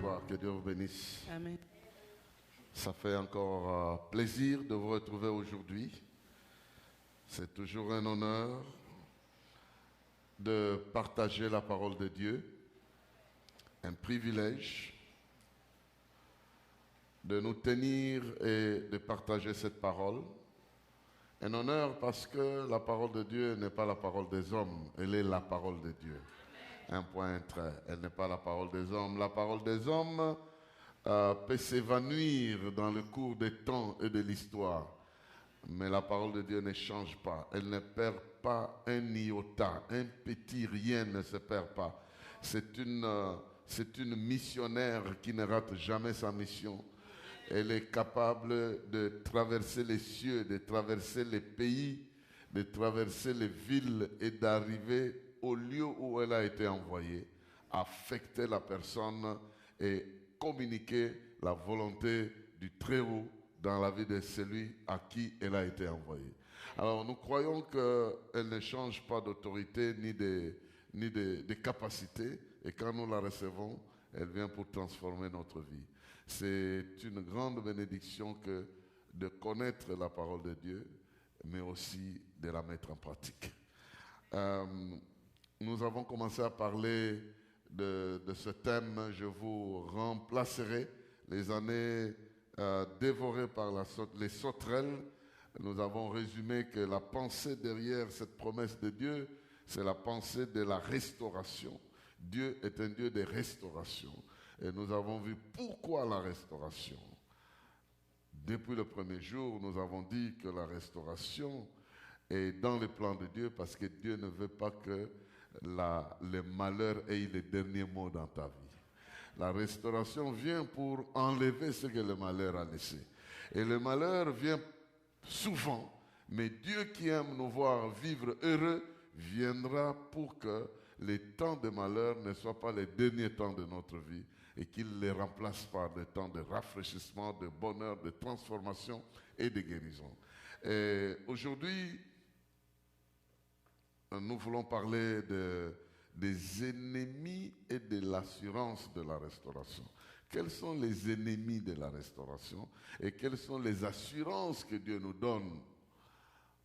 Bonsoir, que Dieu vous bénisse. Amen. Ça fait encore plaisir de vous retrouver aujourd'hui. C'est toujours un honneur de partager la parole de Dieu, un privilège de nous tenir et de partager cette parole. Un honneur parce que la parole de Dieu n'est pas la parole des hommes, elle est la parole de Dieu. Un point, un trait. Elle n'est pas la parole des hommes. La parole des hommes peut s'évanouir dans le cours des temps et de l'histoire. Mais la parole de Dieu ne change pas. Elle ne perd pas un iota, un petit rien ne se perd pas. C'est une missionnaire qui ne rate jamais sa mission. Elle est capable de traverser les cieux, de traverser les pays, de traverser les villes et d'arriver au lieu où elle a été envoyée, affecter la personne et communiquer la volonté du Très-Haut dans la vie de celui à qui elle a été envoyée. Alors nous croyons qu'elle ne change pas d'autorité ni de capacité, et quand nous la recevons, elle vient pour transformer notre vie. C'est une grande bénédiction que de connaître la parole de Dieu, mais aussi de la mettre en pratique. Nous avons commencé à parler de ce thème. Je vous remplacerai les années dévorées par les sauterelles. Nous avons résumé que la pensée derrière cette promesse de Dieu, c'est la pensée de la restauration. Dieu est un Dieu de restauration. Et nous avons vu pourquoi la restauration. Depuis le premier jour, nous avons dit que la restauration est dans le plan de Dieu parce que Dieu ne veut pas que le malheur ait le dernier mot dans ta vie. La restauration vient pour enlever ce que le malheur a laissé. Et le malheur vient souvent, mais Dieu qui aime nous voir vivre heureux viendra pour que les temps de malheur ne soient pas les derniers temps de notre vie et qu'il les remplace par des temps de rafraîchissement, de bonheur, de transformation et de guérison. Et aujourd'hui, nous voulons parler des ennemis et de l'assurance de la restauration. Quels sont les ennemis de la restauration et quelles sont les assurances que Dieu nous donne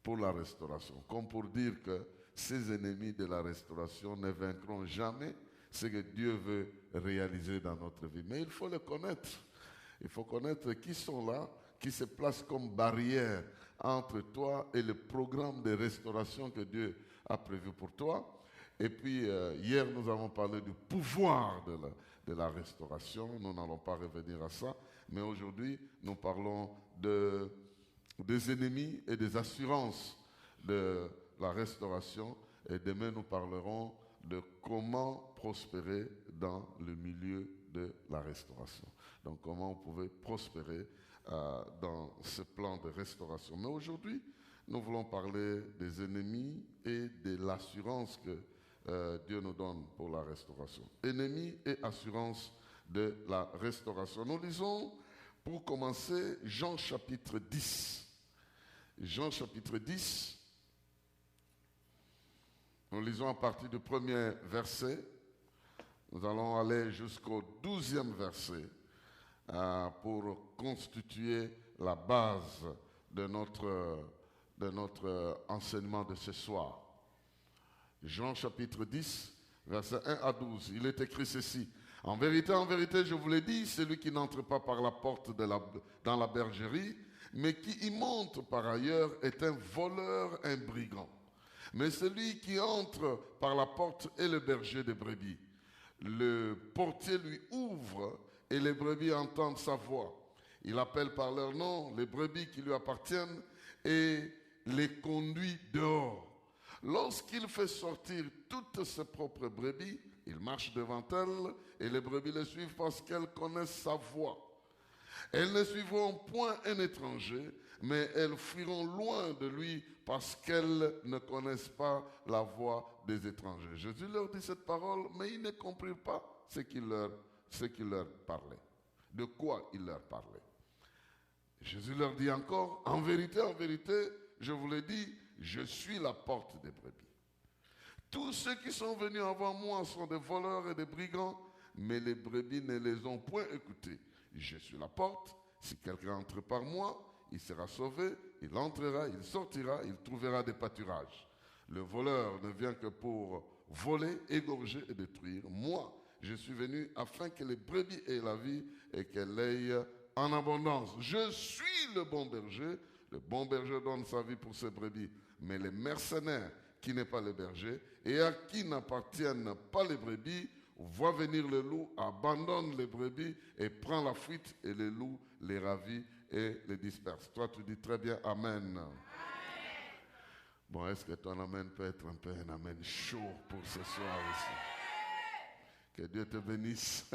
pour la restauration? Comme pour dire que ces ennemis de la restauration ne vaincront jamais ce que Dieu veut réaliser dans notre vie. Mais il faut le connaître. Il faut connaître qui sont là, qui se placent comme barrière entre toi et le programme de restauration que Dieu a prévu pour toi. Et puis, hier, nous avons parlé du pouvoir de la restauration. Nous n'allons pas revenir à ça. Mais aujourd'hui, nous parlons des ennemis et des assurances de la restauration. Et demain, nous parlerons de comment prospérer dans le milieu de la restauration. Donc, comment vous pouvez prospérer dans ce plan de restauration. Mais aujourd'hui, nous voulons parler des ennemis et de l'assurance que Dieu nous donne pour la restauration. Ennemis et assurance de la restauration. Nous lisons, pour commencer, Jean chapitre 10. Jean chapitre 10. Nous lisons à partir du premier verset. Nous allons aller jusqu'au 12e verset pour constituer la base de notre enseignement de ce soir. Jean chapitre 10, versets 1 à 12. Il est écrit ceci. En vérité, je vous l'ai dit, celui qui n'entre pas par la porte dans la bergerie, mais qui y monte par ailleurs, est un voleur, un brigand. Mais celui qui entre par la porte est le berger des brebis. Le portier lui ouvre et les brebis entendent sa voix. Il appelle par leur nom les brebis qui lui appartiennent et les conduit dehors. Lorsqu'il fait sortir toutes ses propres brebis, il marche devant elles et les brebis le suivent parce qu'elles connaissent sa voix. Elles ne suivront point un étranger, mais elles fuiront loin de lui parce qu'elles ne connaissent pas la voix des étrangers. Jésus leur dit cette parole, mais ils ne comprirent pas ce qu'il leur parlait. De quoi il leur parlait. Jésus leur dit encore, en vérité, je vous l'ai dit, je suis la porte des brebis. Tous ceux qui sont venus avant moi sont des voleurs et des brigands, mais les brebis ne les ont point écoutés. Je suis la porte, si quelqu'un entre par moi, il sera sauvé, il entrera, il sortira, il trouvera des pâturages. Le voleur ne vient que pour voler, égorger et détruire. Moi, je suis venu afin que les brebis aient la vie et qu'elles l'aient en abondance. Je suis le bon berger. Le bon berger donne sa vie pour ses brebis. Mais les mercenaires, qui n'est pas le berger, et à qui n'appartiennent pas les brebis, voit venir le loup, abandonne les brebis et prend la fuite, et le loup les ravit et les disperse. Toi, tu dis très bien Amen. Bon, est-ce que ton Amen peut être un peu un Amen chaud pour ce soir ici? Que Dieu te bénisse.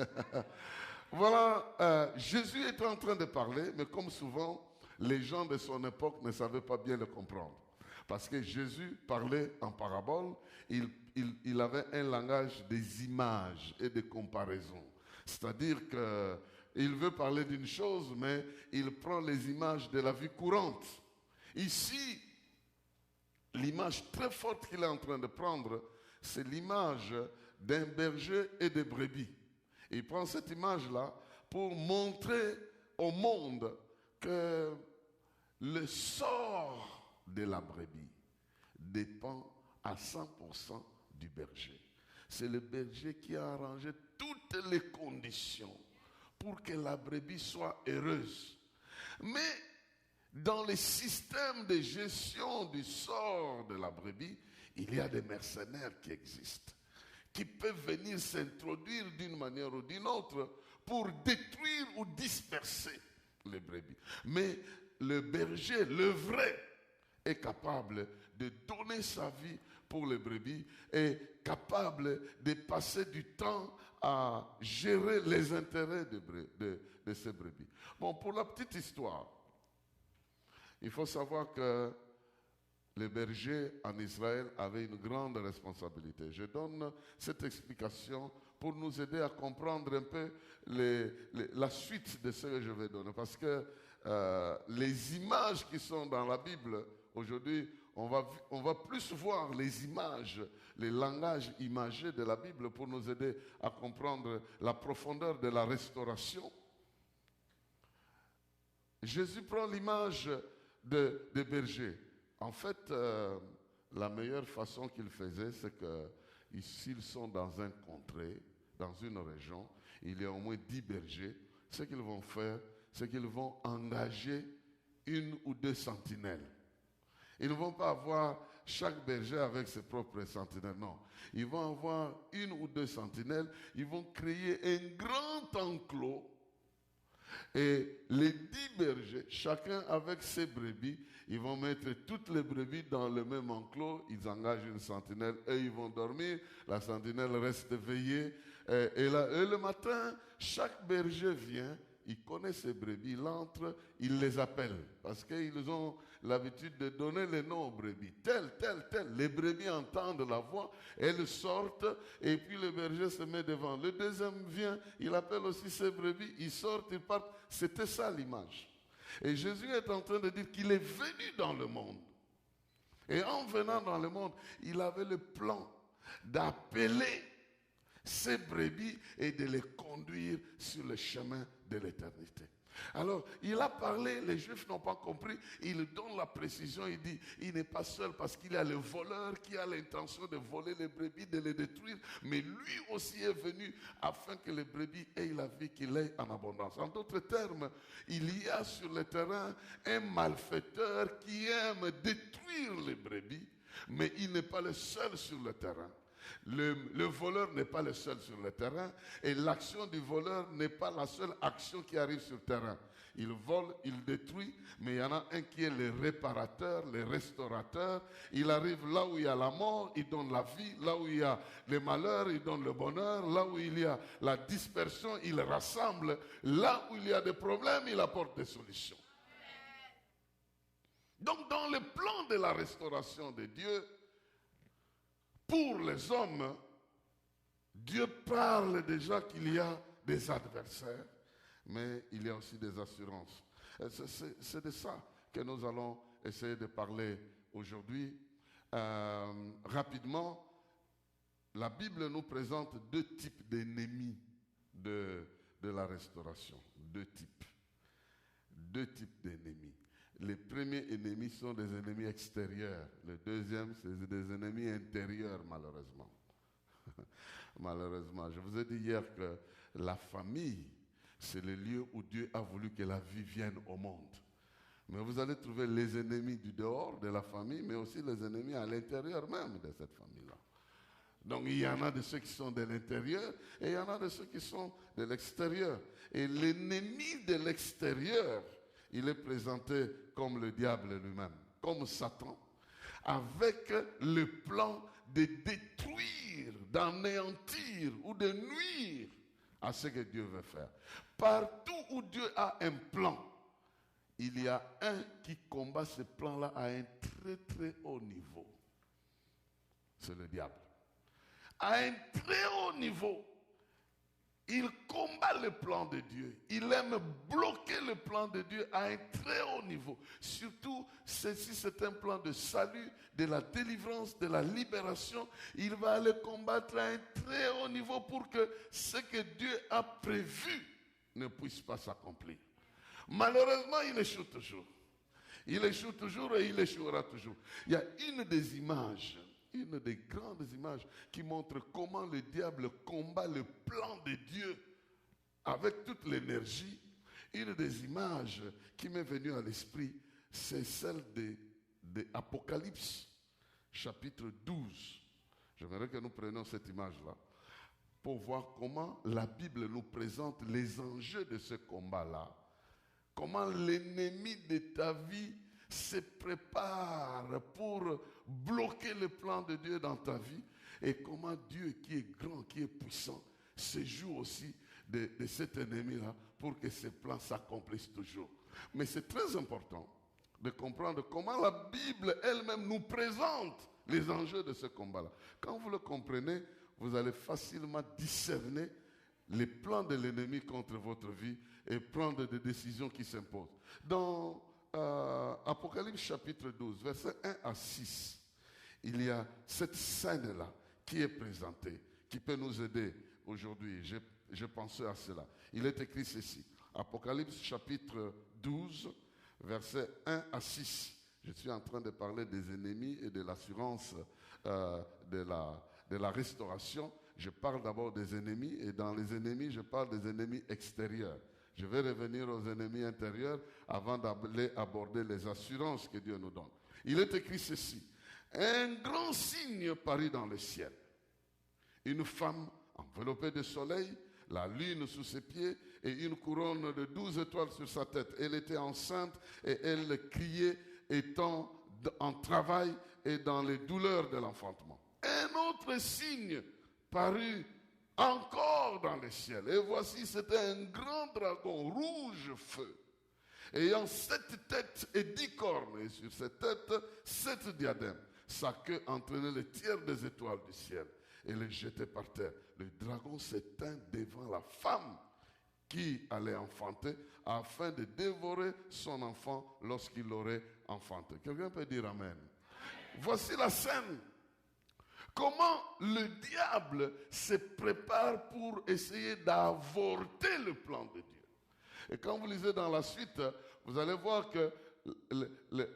Voilà, Jésus était en train de parler, mais comme souvent, les gens de son époque ne savaient pas bien le comprendre. Parce que Jésus parlait en parabole, il avait un langage des images et des comparaisons. C'est-à-dire qu'il veut parler d'une chose, mais il prend les images de la vie courante. Ici, l'image très forte qu'il est en train de prendre, c'est l'image d'un berger et des brebis. Et il prend cette image-là pour montrer au monde que le sort de la brebis dépend à 100% du berger. C'est le berger qui a arrangé toutes les conditions pour que la brebis soit heureuse. Mais dans les systèmes de gestion du sort de la brebis, il y a des mercenaires qui existent, qui peuvent venir s'introduire d'une manière ou d'une autre pour détruire ou disperser les brebis. Mais le berger, le vrai, est capable de donner sa vie pour les brebis, est capable de passer du temps à gérer les intérêts de ces brebis. Bon, pour la petite histoire, il faut savoir que les bergers en Israël avaient une grande responsabilité. Je donne cette explication pour nous aider à comprendre un peu la suite de ce que je vais donner. Parce que les images qui sont dans la Bible, aujourd'hui, on va plus voir les images, les langages imagés de la Bible pour nous aider à comprendre la profondeur de la restauration. Jésus prend l'image des bergers. En fait, la meilleure façon qu'il faisait, c'est que s'ils sont dans un contrée, dans une région, il y a au moins 10 bergers. Ce qu'ils vont faire, c'est qu'ils vont engager 1 ou 2 sentinelles. Ils ne vont pas avoir chaque berger avec ses propres sentinelles, non. Ils vont avoir 1 ou 2 sentinelles. Ils vont créer un grand enclos. Et les 10 bergers, chacun avec ses brebis, ils vont mettre toutes les brebis dans le même enclos. Ils engagent une sentinelle et ils vont dormir. La sentinelle reste veillée. Et le matin, chaque berger vient. Il connaît ses brebis, il entre, il les appelle. Parce qu'ils ont l'habitude de donner les noms aux brebis. Tel. Les brebis entendent la voix, elles sortent, et puis le berger se met devant. Le deuxième vient, il appelle aussi ses brebis, ils sortent, ils partent. C'était ça l'image. Et Jésus est en train de dire qu'il est venu dans le monde. Et en venant dans le monde, il avait le plan d'appeler ces brebis et de les conduire sur le chemin de l'éternité. Alors, il a parlé, les Juifs n'ont pas compris, il donne la précision, il dit, il n'est pas seul parce qu'il y a le voleur qui a l'intention de voler les brebis, de les détruire, mais lui aussi est venu afin que les brebis aient la vie qu'il ait en abondance. En d'autres termes, il y a sur le terrain un malfaiteur qui aime détruire les brebis, mais il n'est pas le seul sur le terrain. Le voleur n'est pas le seul sur le terrain et l'action du voleur n'est pas la seule action qui arrive sur le terrain. Il vole, il détruit, mais il y en a un qui est le réparateur, le restaurateur. Il arrive là où il y a la mort, il donne la vie. Là où il y a le malheur, il donne le bonheur. Là où il y a la dispersion, il rassemble. Là où il y a des problèmes, il apporte des solutions. Donc dans le plan de la restauration de Dieu, pour les hommes, Dieu parle déjà qu'il y a des adversaires, mais il y a aussi des assurances. C'est de ça que nous allons essayer de parler aujourd'hui. Rapidement, la Bible nous présente 2 types d'ennemis de la restauration. Deux types. Deux types d'ennemis. Les premiers ennemis sont des ennemis extérieurs. Le deuxième, c'est des ennemis intérieurs, malheureusement. Malheureusement. Je vous ai dit hier que la famille, c'est le lieu où Dieu a voulu que la vie vienne au monde. Mais vous allez trouver les ennemis du dehors de la famille, mais aussi les ennemis à l'intérieur même de cette famille-là. Donc il y en a de ceux qui sont de l'intérieur et il y en a de ceux qui sont de l'extérieur. Et l'ennemi de l'extérieur, il est présenté comme le diable lui-même, comme Satan, avec le plan de détruire, d'anéantir ou de nuire à ce que Dieu veut faire. Partout où Dieu a un plan, il y a un qui combat ce plan-là à un très très haut niveau. C'est le diable. À un très haut niveau, il combat le plan de Dieu. Il aime bloquer le plan de Dieu à un très haut niveau. Surtout, si c'est un plan de salut, de la délivrance, de la libération, il va le combattre à un très haut niveau pour que ce que Dieu a prévu ne puisse pas s'accomplir. Malheureusement, il échoue toujours. Il échoue toujours et il échouera toujours. Il y a une des images, une des grandes images qui montre comment le diable combat le plan de Dieu avec toute l'énergie. Une des images qui m'est venue à l'esprit, c'est celle de Apocalypse, chapitre 12. J'aimerais que nous prenions cette image-là pour voir comment la Bible nous présente les enjeux de ce combat-là. Comment l'ennemi de ta vie se prépare pour bloquer le plan de Dieu dans ta vie et comment Dieu qui est grand, qui est puissant, se joue aussi de cet ennemi-là pour que ses plans s'accomplissent toujours. Mais c'est très important de comprendre comment la Bible elle-même nous présente les enjeux de ce combat-là. Quand vous le comprenez, vous allez facilement discerner les plans de l'ennemi contre votre vie et prendre des décisions qui s'imposent. Dans Apocalypse chapitre 12, versets 1 à 6, il y a cette scène-là qui est présentée, qui peut nous aider aujourd'hui. Je pensais à cela. Il est écrit ceci. Apocalypse chapitre 12, versets 1 à 6. Je suis en train de parler des ennemis et de l'assurance de la restauration. Je parle d'abord des ennemis et dans les ennemis, je parle des ennemis extérieurs. Je vais revenir aux ennemis intérieurs avant d'aller aborder les assurances que Dieu nous donne. Il est écrit ceci. Un grand signe parut dans le ciel. Une femme enveloppée de soleil, la lune sous ses pieds et une couronne de 12 étoiles sur sa tête. Elle était enceinte et elle criait étant en travail et dans les douleurs de l'enfantement. Un autre signe parut encore dans le ciel. Et voici, c'était un grand dragon rouge feu, ayant 7 têtes et 10 cornes, et sur ces têtes, 7 diadèmes. Sa queue entraînait le tiers des étoiles du ciel et les jetait par terre. Le dragon s'éteint devant la femme qui allait enfanter afin de dévorer son enfant lorsqu'il l'aurait enfanté. Quelqu'un peut dire Amen. Voici la scène. Comment le diable se prépare pour essayer d'avorter le plan de Dieu. Et quand vous lisez dans la suite, vous allez voir que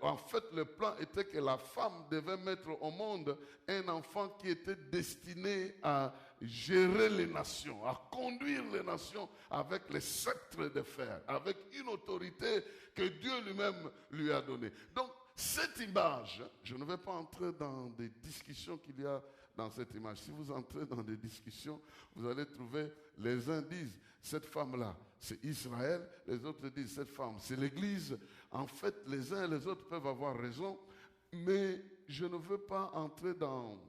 en fait le plan était que la femme devait mettre au monde un enfant qui était destiné à gérer les nations, à conduire les nations avec les sceptres de fer, avec une autorité que Dieu lui-même lui a donnée. Donc, cette image, je ne vais pas entrer dans des discussions qu'il y a dans cette image. Si vous entrez dans des discussions, vous allez trouver, les uns disent, cette femme-là, c'est Israël, les autres disent, cette femme, c'est l'Église. En fait, les uns et les autres peuvent avoir raison, mais je ne veux pas entrer dans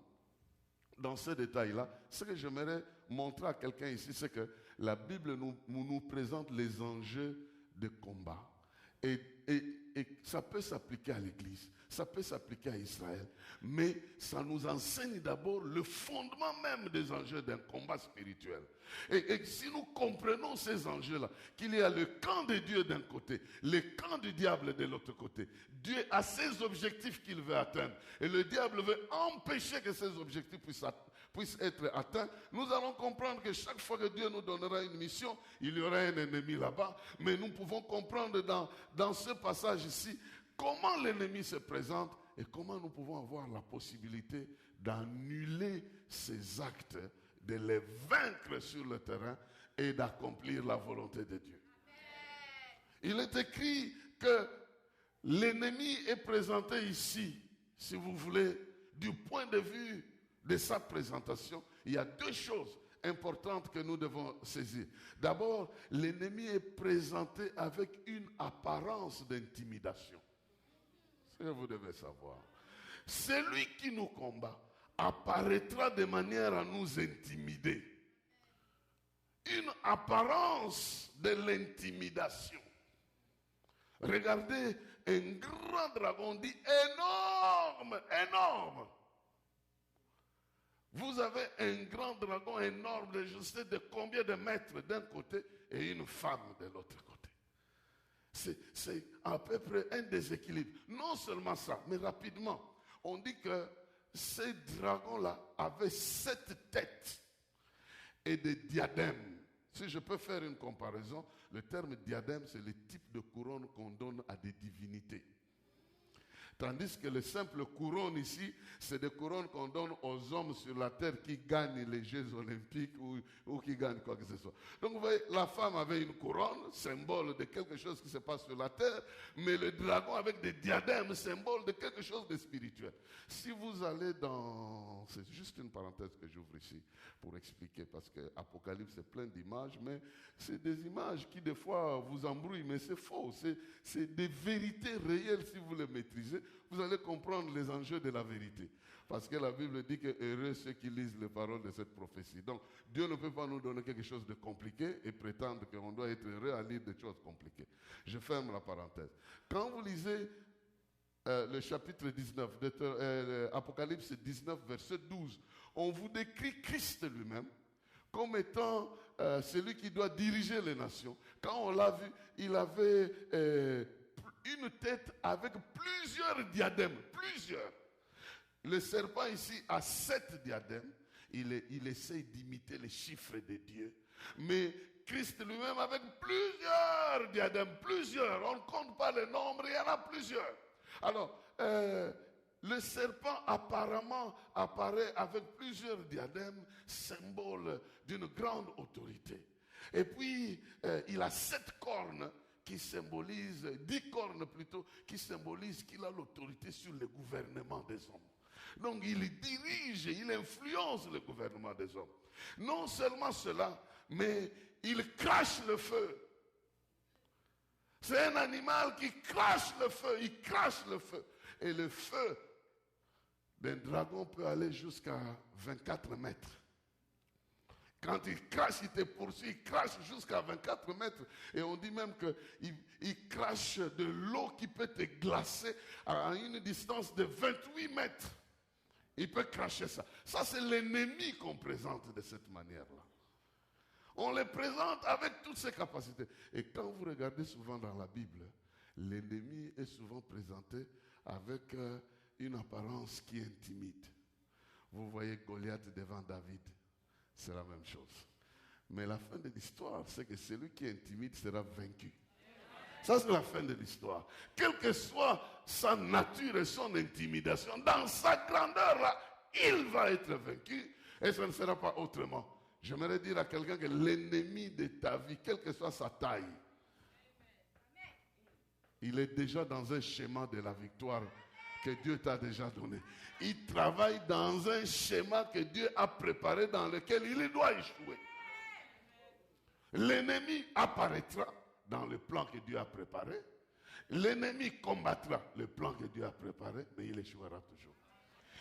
ces détails-là. Ce que j'aimerais montrer à quelqu'un ici, c'est que la Bible nous présente les enjeux de combat. Et ça peut s'appliquer à l'Église, ça peut s'appliquer à Israël, mais ça nous enseigne d'abord le fondement même des enjeux d'un combat spirituel. Et si nous comprenons ces enjeux-là, qu'il y a le camp de Dieu d'un côté, le camp du diable de l'autre côté, Dieu a ses objectifs qu'il veut atteindre, et le diable veut empêcher que ces objectifs puisse être atteint, nous allons comprendre que chaque fois que Dieu nous donnera une mission, il y aura un ennemi là-bas. Mais nous pouvons comprendre dans ce passage ici comment l'ennemi se présente et comment nous pouvons avoir la possibilité d'annuler ces actes, de les vaincre sur le terrain et d'accomplir la volonté de Dieu. Il est écrit que l'ennemi est présenté ici, si vous voulez, du point de vue de sa présentation. Il y a deux choses importantes que nous devons saisir. D'abord, l'ennemi est présenté avec une apparence d'intimidation. C'est ce que vous devez savoir. Celui qui nous combat apparaîtra de manière à nous intimider. Une apparence de l'intimidation. Regardez, un grand dragon dit énorme, énorme. Vous avez un grand dragon énorme, je ne sais de combien de mètres d'un côté et une femme de l'autre côté. C'est à peu près un déséquilibre. Non seulement ça, mais rapidement, on dit que ces dragons-là avaient 7 têtes et des diadèmes. Si je peux faire une comparaison, le terme diadème, c'est le type de couronne qu'on donne à des divinités. Tandis que les simples couronnes ici, c'est des couronnes qu'on donne aux hommes sur la terre qui gagnent les Jeux olympiques ou qui gagnent quoi que ce soit. Donc vous voyez, la femme avait une couronne, symbole de quelque chose qui se passe sur la terre, mais le dragon avec des diadèmes, symbole de quelque chose de spirituel. Si vous allez dans... C'est juste une parenthèse que j'ouvre ici pour expliquer, parce que Apocalypse c'est plein d'images, mais c'est des images qui des fois vous embrouillent, mais c'est faux. C'est des vérités réelles si vous les maîtrisez. Vous allez comprendre les enjeux de la vérité. Parce que la Bible dit que heureux ceux qui lisent les paroles de cette prophétie. Donc, Dieu ne peut pas nous donner quelque chose de compliqué et prétendre qu'on doit être heureux à lire des choses compliquées. Je ferme la parenthèse. Quand vous lisez le chapitre 19, Apocalypse 19, verset 12, on vous décrit Christ lui-même comme étant celui qui doit diriger les nations. Quand on l'a vu, il avait... une tête avec plusieurs diadèmes, plusieurs. Le serpent ici a 7 diadèmes. Il essaie d'imiter les chiffres de Dieu. Mais Christ lui-même avec plusieurs diadèmes, plusieurs. On ne compte pas le nombre, il y en a plusieurs. Alors, le serpent apparemment apparaît avec plusieurs diadèmes, symbole d'une grande autorité. Et puis, il a 7 cornes qui symbolise, 10 cornes plutôt, qui symbolise qu'il a l'autorité sur le gouvernement des hommes. Donc il dirige, il influence le gouvernement des hommes. Non seulement cela, mais il crache le feu. C'est un animal qui crache le feu, il crache le feu. Et le feu d'un dragon peut aller jusqu'à 24 mètres. Quand il crache, il te poursuit, il crache jusqu'à 24 mètres. Et on dit même qu'il crache de l'eau qui peut te glacer à une distance de 28 mètres. Il peut cracher ça. Ça, c'est l'ennemi qu'on présente de cette manière-là. On les présente avec toutes ses capacités. Et quand vous regardez souvent dans la Bible, l'ennemi est souvent présenté avec une apparence qui intimide. Vous voyez Goliath devant David. C'est la même chose. Mais la fin de l'histoire, c'est que celui qui est intimide sera vaincu. Ça, c'est la fin de l'histoire. Quelle que soit sa nature et son intimidation, dans sa grandeur-là, il va être vaincu. Et ce ne sera pas autrement. J'aimerais dire à quelqu'un que l'ennemi de ta vie, quelle que soit sa taille, il est déjà dans un schéma de la victoire que Dieu t'a déjà donné. Il travaille dans un schéma que Dieu a préparé dans lequel il doit échouer. L'ennemi apparaîtra dans le plan que Dieu a préparé. L'ennemi combattra le plan que Dieu a préparé, mais il échouera toujours.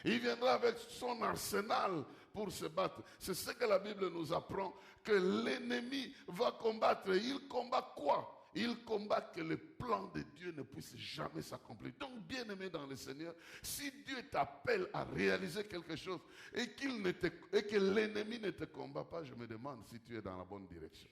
Il viendra avec son arsenal pour se battre. C'est ce que la Bible nous apprend, que l'ennemi va combattre. Il combat quoi? Il combat que le plan de Dieu ne puisse jamais s'accomplir. Donc, bien-aimé dans le Seigneur, si Dieu t'appelle à réaliser quelque chose et que l'ennemi ne te combat pas, je me demande si tu es dans la bonne direction.